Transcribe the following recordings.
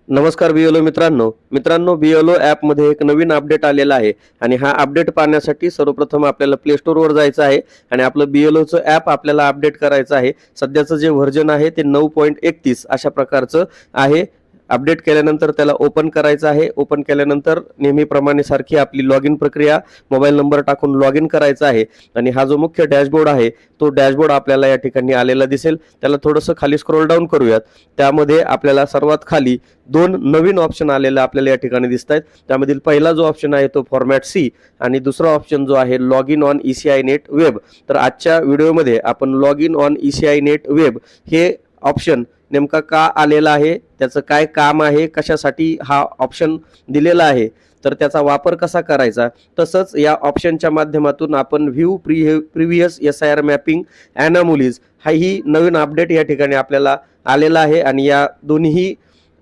नमस्कार मित्रांनो बीएलओ ॲपमध्ये एक नवीन अपडेट आलेला आहे आणि हा अपडेट पाहण्यासाठी सर्वप्रथम आपल्याला प्ले स्टोअरवर जायचं आहे आणि आपलं बीएलओचं ॲप आपल्याला अपडेट करायचं आहे. सध्याचं जे व्हर्जन आहे ते 9.31 अशा प्रकारचं आहे. अपडेट केल्यानंतर त्याला ओपन करायचं आहे. ओपन केल्यानंतर नेहमीप्रमाणे सारखी आपली लॉग इन प्रक्रिया मोबाईल नंबर टाकून लॉग इन करायचा आहे आणि हा जो मुख्य डॅशबोर्ड आहे तो डॅशबोर्ड आपल्याला या ठिकाणी आलेला दिसेल. त्याला थोडंसं खाली स्क्रोल डाऊन करूयात. त्यामध्ये आपल्याला सर्वात खाली दोन नवीन ऑप्शन आलेले आपल्याला या ठिकाणी दिसत आहेत. त्यामधील पहिला जो ऑप्शन आहे तो फॉर्मॅट सी आणि दुसरा ऑप्शन जो आहे log in on ECI net web. तर आजच्या व्हिडिओमध्ये आपण log in on ECI net web हे ऑप्शन नेमका का आलेला आहे, त्याचं काय काम आहे, कशासाठी हा ऑप्शन दिलेला आहे, तर त्याचा वापर कसा करायचा, तसंच या ऑप्शनच्या माध्यमातून आपण व्ह्यू प्रिव्हियस SIR मॅपिंग ॲनॉमलीज हाही नवीन अपडेट या ठिकाणी आपल्याला आलेला आहे आणि या दोन्ही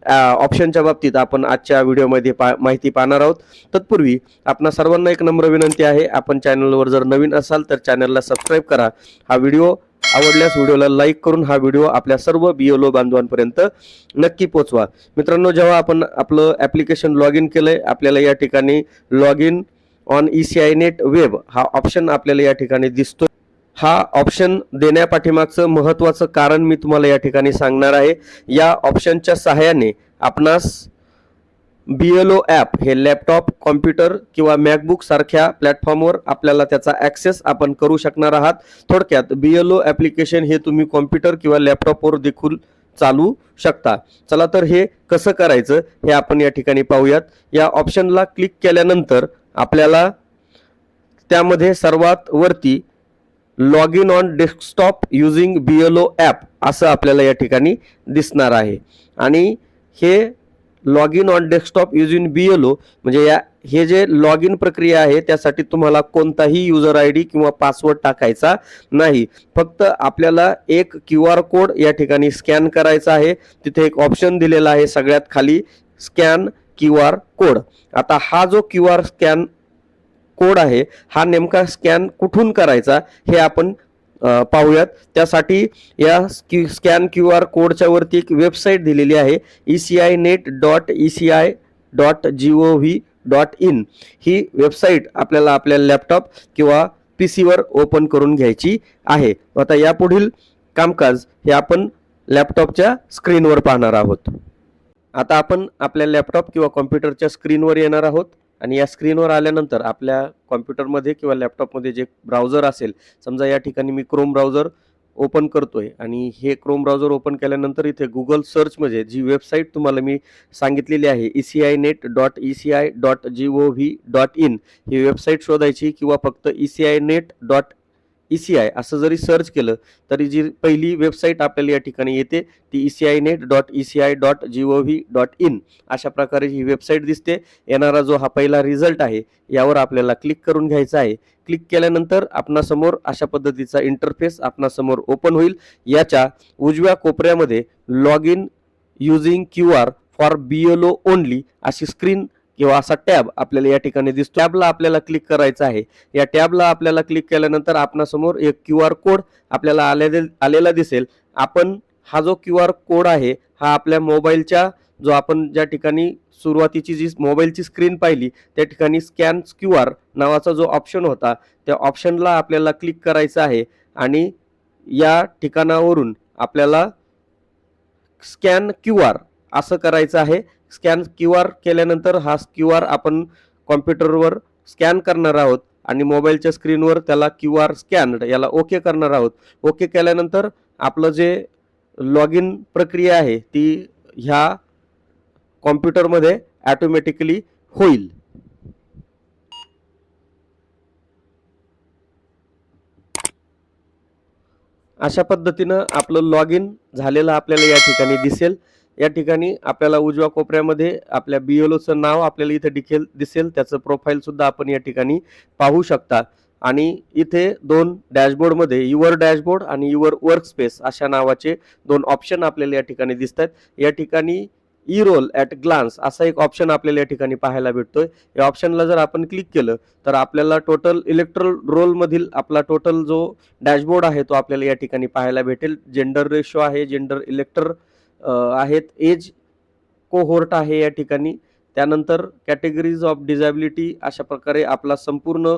ऑप्शनच्या बाबतीत आपण आजच्या व्हिडिओमध्ये माहिती पाहणार आहोत. तत्पूर्वी आपणा सर्वांना एक नम्र विनंती आहे, आपण चॅनलवर जर नवीन असाल तर चॅनलला सबस्क्राईब करा. हा व्हिडिओ आवडल्यास व्हिडिओला लाईक करून हा व्हिडिओ आपल्या सर्व बीएलओ बांधवांपर्यंत नक्की पोहोचवा. मित्रांनो, जेव्हा आपण आपलं ॲप्लिकेशन लॉग इन केलंय आपल्याला या ठिकाणी log in on ECI net web हा ऑप्शन आपल्याला या ठिकाणी दिसतो. हा ऑप्शन देण्यापाठीमागचं महत्त्वाचं कारण मी तुम्हाला या ठिकाणी सांगणार आहे. या ऑप्शनच्या सहाय्याने आपणास बीएलओ ॲप हे लॅपटॉप, कॉम्प्युटर किंवा मॅकबुक सारख्या प्लॅटफॉर्मवर आपल्याला त्याचा ॲक्सेस आपण करू शकणार आहात. थोडक्यात बीएलओ ॲप्लिकेशन हे तुम्ही कॉम्प्युटर किंवा लॅपटॉपवर देखील चालू शकता. चला तर हे कसं करायचं हे आपण या ठिकाणी पाहूयात. या ऑप्शनला क्लिक केल्यानंतर आपल्याला त्यामध्ये सर्वात वरती log in on desktop using BLO app असं आपल्याला या ठिकाणी दिसणार आहे आणि हे log in on desktop using BLO म्हणजे हे जे लॉग इन प्रक्रिया आहे त्यासाठी तुम्हाला कोणताही युजर ID किंवा पासवर्ड टाकायचा नाही. फक्त आपल्याला एक QR कोड या ठिकाणी स्कॅन करायचा आहे. तिथे एक ऑप्शन दिलेला आहे सगळ्यात खाली, स्कॅन QR कोड. आता हा जो QR स्कॅन कोड आहे हा नेमका स्कॅन कुठून करायचा हे आपण पाहूयात. त्यासाठी या स्कॅन QR कोडच्या वरती एक वेबसाईट दिलेली आहे ecinet.eci.gov.in. ही वेबसाईट आपल्याला आपल्या लॅपटॉप किंवा PCवर ओपन करून घ्यायची आहे. आता यापुढील कामकाज हे आपण लॅपटॉपच्या स्क्रीनवर पाहणार आहोत. आता आपण आपल्या लॅपटॉप किंवा कॉम्प्युटरच्या स्क्रीनवर येणार आहोत आणि या स्क्रीनवर आल्यानंतर आपल्या कॉम्प्युटरमध्ये किंवा लॅपटॉपमध्ये जे ब्राउझर असेल, समजा या ठिकाणी मी क्रोम ब्राउझर ओपन करतोय आणि हे क्रोम ब्राउझर ओपन केल्यानंतर इथे गुगल सर्चमध्ये जी वेबसाईट तुम्हाला मी सांगितलेली आहे ecinet.eci.gov.in ही वेबसाईट शोधायची किंवा फक्त ecinet.eci असं जरी सर्च केलं तरी जी पहिली वेबसाईट आपल्याला या ठिकाणी येते ती ecinet.eci.gov.in अशा प्रकारे ही वेबसाईट दिसते. येणारा जो हा पहिला रिझल्ट आहे यावर आपल्याला क्लिक करून घ्यायचा आहे. क्लिक केल्यानंतर आपणासमोर अशा पद्धतीचा इंटरफेस आपणासमोर ओपन होईल. याच्या उजव्या कोपऱ्यामध्ये log in using QR for BLO only अशी स्क्रीन किंवा असा टॅब आपल्याला या ठिकाणी दिसतो. टॅबला आपल्याला क्लिक करायचं आहे. या टॅबला आपल्याला क्लिक केल्यानंतर आपणासमोर एक QR कोड आपल्याला आलेला दिसेल. आपण हा जो QR कोड आहे हा आपल्या मोबाईलच्या जो आपण ज्या ठिकाणी सुरुवातीची जी मोबाईलची स्क्रीन पाहिली त्या ठिकाणी स्कॅन QR नावाचा जो ऑप्शन होता त्या ऑप्शनला आपल्याला क्लिक करायचं आहे आणि या ठिकाणावरून आपल्याला स्कॅन QR असं करायचं आहे. स्कॅन QR केल्यानंतर हा QR आपण कॉम्प्युटरवर स्कॅन करणार आहोत आणि मोबाईलच्या स्क्रीनवर त्याला QR स्कॅन याला ओके करणार आहोत. ओके केल्यानंतर आपलं जे लॉग इन प्रक्रिया आहे ती ह्या कॉम्प्युटरमध्ये ऑटोमॅटिकली होईल. अशा पद्धतीनं आपलं लॉग इन झालेलं आपल्याला या ठिकाणी दिसेल. या ठिकाणी आपल्याला उजव्या कोपऱ्यामध्ये आपल्या BLOचं नाव आपल्याला इथे दिसेल. त्याचं प्रोफाईल सुद्धा आपण या ठिकाणी पाहू शकता आणि इथे दोन डॅशबोर्डमध्ये युअर डॅशबोर्ड आणि युअर वर्कस्पेस अशा नावाचे दोन ऑप्शन आपल्याला या ठिकाणी दिसतात. या ठिकाणी ई रोल ॲट ग्लान्स असा एक ऑप्शन आपल्याला या ठिकाणी पाहायला भेटतोय. या ऑप्शनला जर आपण क्लिक केलं तर आपल्याला टोटल इलेक्ट्रल रोलमधील आपला टोटल जो डॅशबोर्ड आहे तो आपल्याला या ठिकाणी पाहायला भेटेल. जेंडर रेशो आहे, जेंडर इलेक्टर आहेत, एज कोहोर्ट आहे या ठिकाणी, त्यानंतर कॅटेगरीज ऑफ डिझॅबिलिटी, अशा प्रकारे आपला संपूर्ण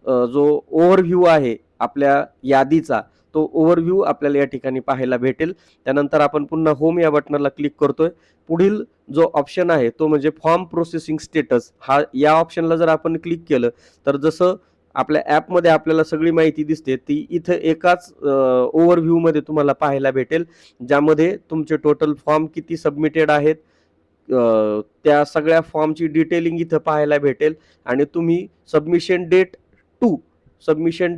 जो ओव्हरव्ह्यू आहे आपल्या यादीचा, तो ओव्हरव्ह्यू आपल्याला या ठिकाणी पाहायला भेटेल. त्यानंतर आपण पुन्हा होम या बटनाला क्लिक करतोय. पुढील जो ऑप्शन आहे तो म्हणजे फॉर्म प्रोसेसिंग स्टेटस, हा या ऑप्शनला जर आपण क्लिक केलं तर जसं आपल्या ॲपमध्ये आपल्याला सगळी माहिती दिसते ती इथं एकाच ओव्हरव्ह्यूमध्ये तुम्हाला पाहायला भेटेल, ज्यामध्ये तुमचे टोटल फॉर्म किती सबमिटेड आहेत, त्या सगळ्या फॉर्मची डिटेलिंग इथं पाहायला भेटेल. आणि तुम्ही सबमिशन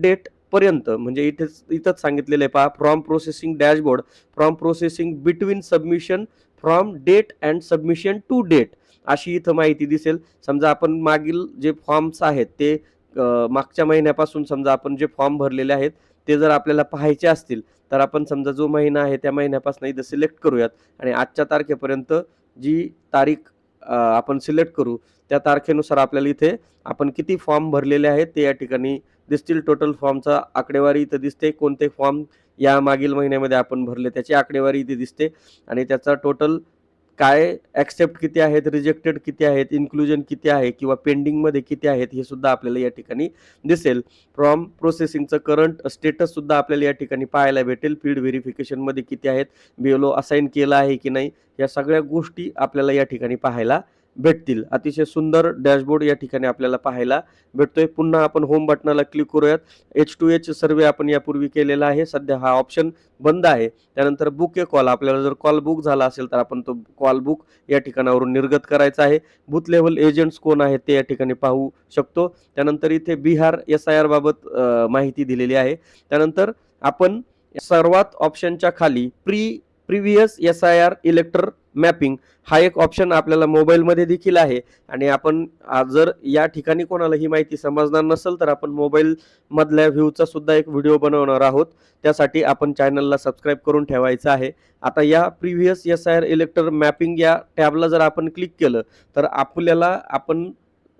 डेट पर्यंत, म्हणजे इथंच सांगितलेलं आहे पहा, from processing dashboard, from processing between submission, from date and submission to date, अशी इथं माहिती दिसेल. समजा आपण मागील जे फॉर्म्स आहेत ते मागच्या महिन्यापासून समजा आपण जे फॉर्म भरलेले आहेत ते जर आपल्याला पाहायचे असतील तर आपण समजा जो महिना आहे त्या महिन्यापासून इथं सिलेक्ट करूयात आणि आजच्या तारखेपर्यंत जी तारीख आपण सिलेक्ट करू त्या तारखेनुसार आपल्याला इथे आपण किती फॉर्म भरलेले आहेत ते या ठिकाणी दिसतील. टोटल फॉर्मचा आकडेवारी इथं दिसते, कोणते फॉर्म या मागील महिन्यामध्ये आपण भरले त्याची आकडेवारी इथे दिसते आणि त्याचा टोटल काय ॲक्सेप्ट किती आहेत, रिजेक्टेड किती आहेत, इन्क्लुजन किती आहे किंवा पेंडिंगमध्ये किती आहेत हे सुद्धा आपल्याला या ठिकाणी दिसेल. फ्रॉम प्रोसेसिंगचं करंट स्टेटस सुद्धा आपल्याला या ठिकाणी पाहायला भेटेल. फील्ड व्हेरिफिकेशनमध्ये किती आहेत, BLO असाइन केला आहे की नाही, या सगळ्या गोष्टी आपल्याला या ठिकाणी पाहायला भेटतील. अतिशय सुंदर डॅशबोर्ड या ठिकाणी आपल्याला पाहायला भेटतोय. पुन्हा आपण होम बटनाला क्लिक करूयात. H2H सर्वे आपण यापूर्वी केलेला आहे, सध्या हा ऑप्शन बंद आहे. त्यानंतर बुक ए कॉल, आपल्याला जर कॉल बुक झाला असेल तर आपण तो कॉल बुक या ठिकाणावरून निर्गत करायचा आहे. बूथ लेव्हल एजंट्स कोण आहेत ते या ठिकाणी पाहू शकतो. त्यानंतर इथे बिहार SIR बाबत माहिती दिलेली आहे. त्यानंतर आपण सर्वात ऑप्शनच्या खाली प्रिव्हियस SIR इलेक्टर मॅपिंग हा एक ऑप्शन आपल्याला मोबाईलमध्ये देखील आहे आणि आपण जर या ठिकाणी कोणाला ही माहिती समजणार नसेल तर आपण मोबाईल मधल्या व्ह्यूचा सुद्धा एक व्हिडिओ बनवणार आहोत. त्यासाठी आपण चॅनलला सबस्क्राईब करून ठेवायचं आहे. आता या प्रिव्हियस SIR इलेक्टर मॅपिंग या टॅबला जर आपण क्लिक केलं तर आपल्याला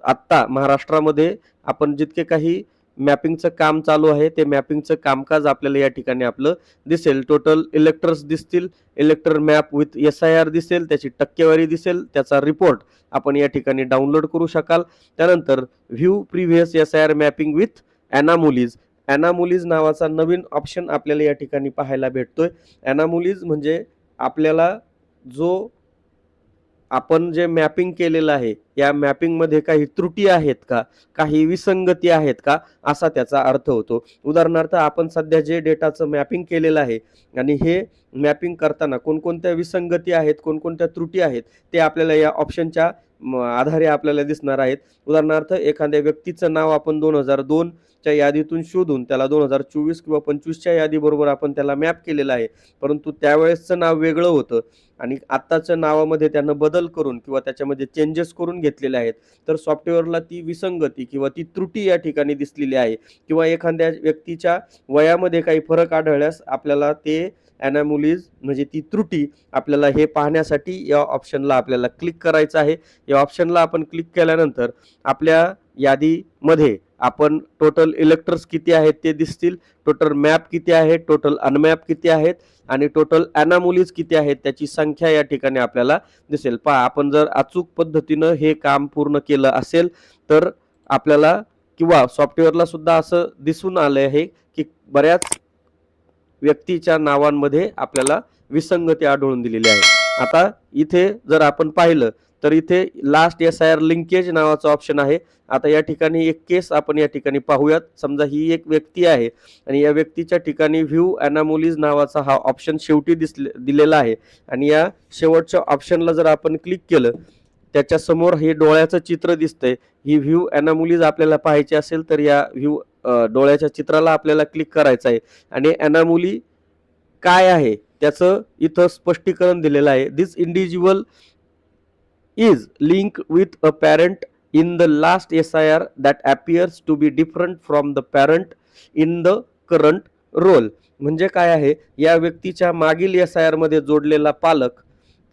आत्ता महाराष्ट्रामध्ये आपण जितके काही मॅपिंगचं काम चालू आहे ते मॅपिंगचं कामकाज आपल्याला या ठिकाणी आपलं दिसेल. टोटल इलेक्टर्स दिसतील, इलेक्टर मॅप विथ SIR दिसेल, त्याची टक्केवारी दिसेल, त्याचा रिपोर्ट आपण या ठिकाणी डाउनलोड करू शकाल. त्यानंतर view previous SIR mapping with anomalies नावाचा नवीन ऑप्शन आपल्याला या ठिकाणी पाहायला भेटतोय. ॲनामोलीज म्हणजे आपल्याला जो आपण जे मॅपिंग केलेलं आहे या मॅपिंगमध्ये काही त्रुटी आहेत का, काही विसंगती आहेत का, असा त्याचा अर्थ होतो. उदाहरणार्थ आपण सध्या जे डेटाचं मॅपिंग केलेलं आहे आणि हे मॅपिंग करताना कोणकोणत्या विसंगती आहेत, कोणकोणत्या त्रुटी आहेत ते आपल्याला या ऑप्शनच्या आधारे आपल्याला दिसणार आहेत. उदाहरणार्थ एखाद्या व्यक्तीचं नाव आपण 2002 च्या यादीतून शोधून त्याला 2024 किंवा 25च्या यादीबरोबर आपण त्याला मॅप केलेलं आहे, परंतु त्यावेळेसचं नाव वेगळं होतं आणि आत्ताच्या नावामध्ये त्यानं बदल करून किंवा त्याच्यामध्ये चेंजेस करून घेतलेले आहेत. तर सॉफ्टवेअरला ती विसंगती किंवा ती त्रुटी या ठिकाणी दिसलेली आहे किंवा एखाद्या व्यक्तीच्या वयामध्ये काही फरक आढळल्यास आपल्याला ते ॲनामोलीज म्हणजे ती त्रुटी आपल्याला हे पाहण्यासाठी या ऑप्शनला आपल्याला क्लिक करायचं आहे. या ऑप्शनला आपण क्लिक केल्यानंतर आपल्या यादीमध्ये आपण टोटल इलेक्टर्स किती आहेत ते दिसतील, टोटल मॅप किती आहेत, टोटल अनमॅप किती आहेत आणि टोटल ॲनामोलीज किती आहेत त्याची संख्या या ठिकाणी आपल्याला दिसेल. पहा, आपण जर अचूक पद्धतीनं हे काम पूर्ण केलं असेल तर आपल्याला किंवा सॉफ्टवेअरला सुद्धा असं दिसून आलं आहे की बऱ्याच व्यक्तीच्या नावांमध्ये आपल्याला विसंगती आढळून दिलेली आहे. आता इथे जर आपण पाहिलं तर इथे लास्ट SIR लिंकेज नावाचं ऑप्शन आहे. आता या ठिकाणी एक केस आपण या ठिकाणी पाहूयात. समजा ही एक व्यक्ती आहे आणि या व्यक्तीच्या ठिकाणी व्ह्यू ॲनामोलीज नावाचा हा ऑप्शन शेवटी दिलेला आहे आणि या शेवटच्या ऑप्शनला जर आपण क्लिक केलं त्याच्या समोर हे डोळ्याचं चित्र दिसतंय. ही व्ह्यू ॲनामोलीज आपल्याला पाहायची असेल तर या व्ह्यू डोळ्याच्या चित्राला आपल्याला क्लिक करायचं आहे आणि ॲनामोली काय आहे त्याचं इथं स्पष्टीकरण दिलेलं आहे. दिस individual is linked with a parent in the last SIR that appears to be different from the parent in the current role. म्हणजे काय आहे, या व्यक्तीच्या मागील SIR मध्ये जोडलेला पालक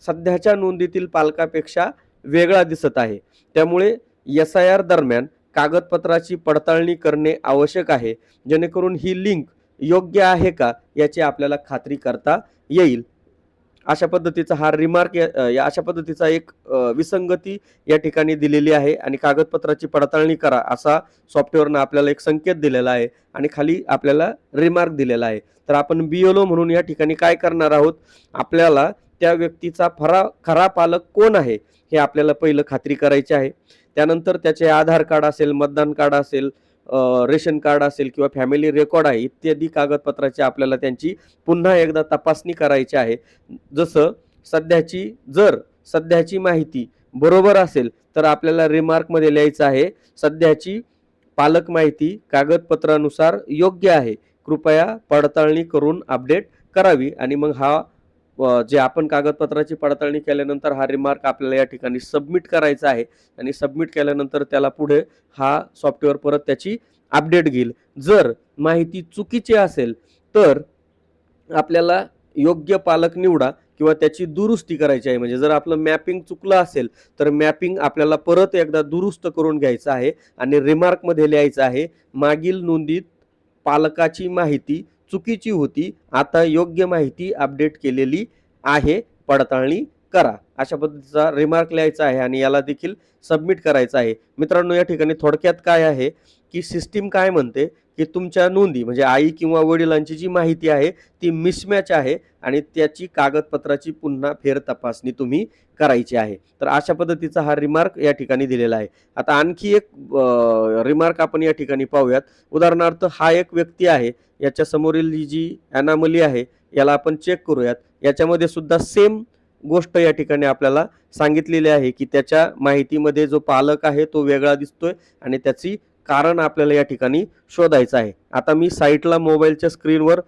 सध्याच्या नोंदीतील पालकापेक्षा वेगळा दिसत आहे. त्यामुळे SIR दरम्यान कागदपत्राची पडताळणी करणे आवश्यक आहे जेणेकरून ही लिंक योग्य आहे का याची आपल्याला खात्री करता येईल. अशा पद्धतीचा हा रिमार्क या अशा पद्धतीचा एक विसंगती या ठिकाणी दिलेली आहे आणि कागदपत्राची पडताळणी करा असा सॉफ्टवेअरनं आपल्याला एक संकेत दिलेला आहे आणि खाली आपल्याला रिमार्क दिलेला आहे. तर आपण BLO म्हणून या ठिकाणी काय करणार आहोत, आपल्याला त्या व्यक्तीचा खरा पालक कोण आहे हे आपल्याला पहिलं खात्री करायची आहे. त्यानंतर त्याचे आधार कार्ड असेल, मतदान कार्ड असेल, रेशन कार्ड असेल किंवा फॅमिली रेकॉर्ड आहे इत्यादी कागदपत्राची आपल्याला त्यांची पुन्हा एकदा तपासणी करायची आहे. जसं जर सध्याची माहिती बरोबर असेल तर आपल्याला रिमार्कमध्ये लिहायचं आहे, सध्याची पालक माहिती कागदपत्रानुसार योग्य आहे, कृपया पडताळणी करून अपडेट करावी. आणि मग जे आपण कागदपत्राची पडताळणी केल्यानंतर हा रिमार्क आपल्याला या ठिकाणी सबमिट करायचा आहे आणि सबमिट केल्यानंतर त्याला पुढे हा सॉफ्टवेअर परत त्याची अपडेट घेईल. जर माहिती चुकीची असेल तर आपल्याला योग्य पालक निवडा किंवा त्याची दुरुस्ती करायची आहे. म्हणजे जर आपलं मॅपिंग चुकलं असेल तर मॅपिंग आपल्याला परत एकदा दुरुस्त करून घ्यायचं आहे आणि रिमार्कमध्ये लिहायचं आहे, मागील नोंदीत पालकाची माहिती चुकीची होती, आता योग्य माहिती अपडेट केलेली आहे, पडताळणी करा. अशा पद्धतीचा रिमार्क लिहायचा आहे आणि याला देखील सबमिट करायचं आहे. मित्रांनो, या ठिकाणी थोडक्यात काय आहे की सिस्टीम काय म्हणते की तुमच्या नोंदी म्हणजे आई किंवा वडिलांची जी माहिती आहे ती मिसमॅच आहे आणि त्याची कागदपत्राची पुन्हा फेर तपासणी तुम्ही करायची आहे. तर अशा पद्धतीचा हा रिमार्क या ठिकाणी दिलेला आहे. आता आणखी एक रिमार्क आपण या ठिकाणी पाहूयात. उदाहरणार्थ हा एक व्यक्ती आहे, याच्या समोरील ही जी ॲनॉमली आहे याला आपण चेक करूयात. याच्यामध्ये सुद्धा सेम गोष्ट या ठिकाणी आपल्याला सांगितलेली आहे की त्याच्या माहितीमध्ये जो पालक आहे तो वेगळा दिसतोय आणि त्याची कारण आपल्याला या ठिकाणी शोधायचं आहे. आता मी साईटला मोबाईलच्या स्क्रीनवर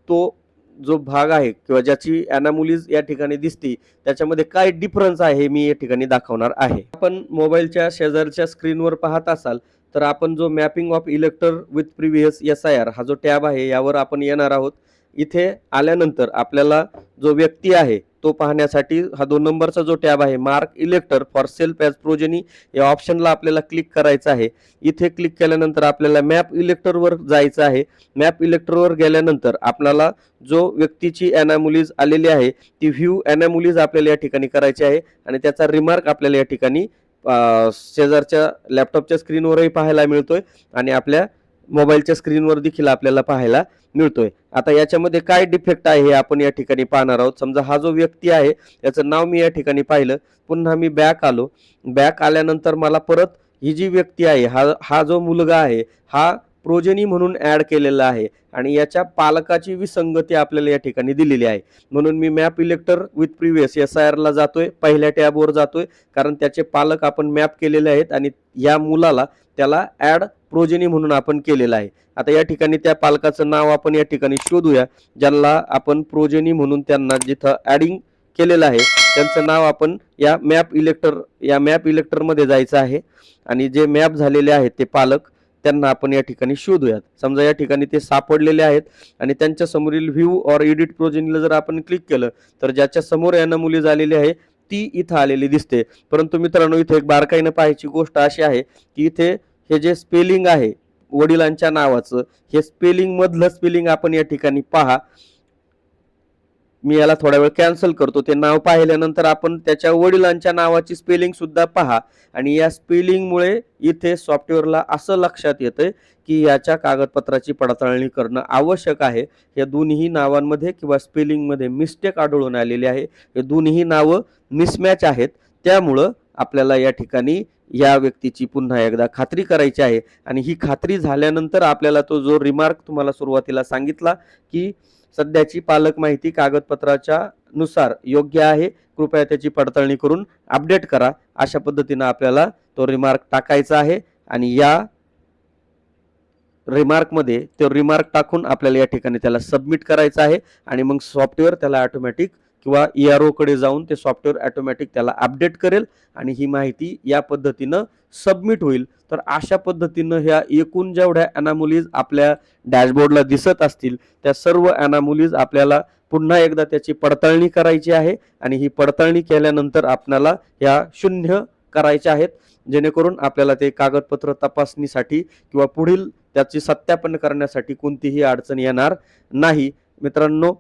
तो जो भाग आहे किंवा ज्याची ॲनॉमलीज या ठिकाणी दिसते त्याच्यामध्ये काय डिफरन्स आहे हे मी या ठिकाणी दाखवणार आहे. आपण मोबाईलच्या शेजारच्या स्क्रीनवर पाहत असाल तर आपण जो mapping of इलेक्टर with previous SIR हा जो टॅब आहे यावर आपण येणार आहोत. इथे आल्यानंतर आपल्याला जो व्यक्ती आहे तो पाहण्यासाठी हा 2 नंबरचा जो टॅब आहे, mark इलेक्टर for self as progeny, या ऑप्शनला आपल्याला क्लिक करायचं आहे. इथे क्लिक केल्यानंतर आपल्याला मॅप इलेक्टरवर जायचं आहे. मॅप इलेक्टरवर गेल्यानंतर आपल्याला जो व्यक्तीची ॲनॉमलीज आलेली आहे ती व्ह्यू ॲनॉमलीज आपल्याला या ठिकाणी करायची आहे आणि त्याचा रिमार्क आपल्याला या ठिकाणी शेजारच्या लॅपटॉपच्या स्क्रीनवरही पाहायला मिळतोय आणि आपल्या मोबाईलच्या स्क्रीनवर देखील आपल्याला पाहायला मिळतोय. आता याच्यामध्ये काय डिफेक्ट आहे हे आपण या ठिकाणी पाहणार आहोत. समजा हा जो व्यक्ती आहे याचं नाव मी या ठिकाणी पाहिलं, पुन्हा मी बॅक आलो. बॅक आल्यानंतर मला परत ही जी व्यक्ती आहे हा जो मुलगा आहे हा प्रोजेनी म्हणून ऍड केलेला आहे आणि याच्या पालकाची विसंगती आपल्याला या ठिकाणी दिलेली आहे. म्हणून मी map elector with previous SIR ला जातोय, पहिल्या टॅबवर जातोय कारण त्याचे पालक आपण मॅप केलेले आहेत आणि या मुलाला त्याला ऍड प्रोजेनी म्हणून आपण केलेलं आहे. आता या ठिकाणी त्या पालकाचं नाव आपण या ठिकाणी शोधूया, ज्यांना आपण प्रोजेनी म्हणून त्यांना जिथं ऍडिंग केलेलं आहे त्यांचं नाव आपण या मॅप इलेक्टरमध्ये जायचं आहे आणि जे मॅप झालेले आहेत ते पालक त्यांना आपण या ठिकाणी शोधूयात. समजा या ठिकाणी ते सापडलेले आहेत आणि त्यांच्या समोरील व्ह्यू ऑर एडिट प्रोजेनीला जर आपण क्लिक केलं तर ज्याच्या समोर ॲनॉमली झालेली आहे ती इथं आलेली दिसते. परंतु मित्रांनो, इथे एक बारकाईनं पाहायची गोष्ट अशी आहे की इथे हे जे स्पेलिंग आहे वडिलांच्या नावाचं, हे स्पेलिंग मधलं स्पेलिंग आपण या ठिकाणी पहा. मी याला थोडा वेळ कॅन्सल करतो. ते नाव पाहिल्यानंतर आपण त्याच्या वडिलांच्या नावाची स्पेलिंग सुद्धा पहा आणि या स्पेलिंगमुळे इथे सॉफ्टवेअरला असं लक्षात येतंय की याच्या कागदपत्राची पडताळणी करणं आवश्यक आहे. या दोन्ही नावांमध्ये किंवा स्पेलिंगमध्ये मिस्टेक आढळून आलेली आहे. हे दोन्ही नावं मिसमॅच आहेत. त्यामुळं आपल्याला या ठिकाणी या व्यक्तीची पुन्हा एकदा खात्री करायची आहे आणि ही खात्री झाल्यानंतर आपल्याला तो जो रिमार्क तुम्हाला सुरुवातीला सांगितला की सध्याची पालक माहिती कागदपत्राच्या नुसार योग्य आहे, कृपया त्याची पडताळणी करून अपडेट करा, अशा पद्धतीनं आपल्याला तो रिमार्क टाकायचा आहे आणि या रिमार्कमध्ये तो रिमार्क टाकून आपल्याला या ठिकाणी त्याला सबमिट करायचं आहे आणि मग सॉफ्टवेअर त्याला ऑटोमॅटिक किंवा ERO कडे जाऊन ते सॉफ्टवेअर ऑटोमॅटिक त्याला अपडेट करेल आणि ही माहिती या पद्धतीनं सबमिट होईल. तर अशा पद्धतीनं ह्या एकूण जेवढ्या ॲनॉमलीज आपल्या डॅशबोर्डला दिसत असतील त्या सर्व ॲनॉमलीज आपल्याला पुन्हा एकदा त्याची पडताळणी करायची आहे आणि ही पडताळणी केल्यानंतर आपल्याला ह्या शून्य करायच्या आहेत, जेणेकरून आपल्याला ते कागदपत्र तपासणीसाठी किंवा पुढील त्याची सत्यापन करण्यासाठी कोणतीही अडचण येणार नाही. मित्रांनो,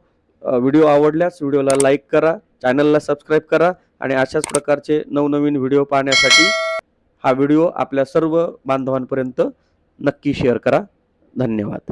व्हिडिओ आवडल्यास व्हिडिओला लाईक करा, चॅनलला सबस्क्राईब करा आणि अशाच प्रकारचे नवनवीन व्हिडिओ पाहण्यासाठी हा व्हिडिओ आपल्या सर्व बांधवांपर्यंत नक्की शेअर करा. धन्यवाद.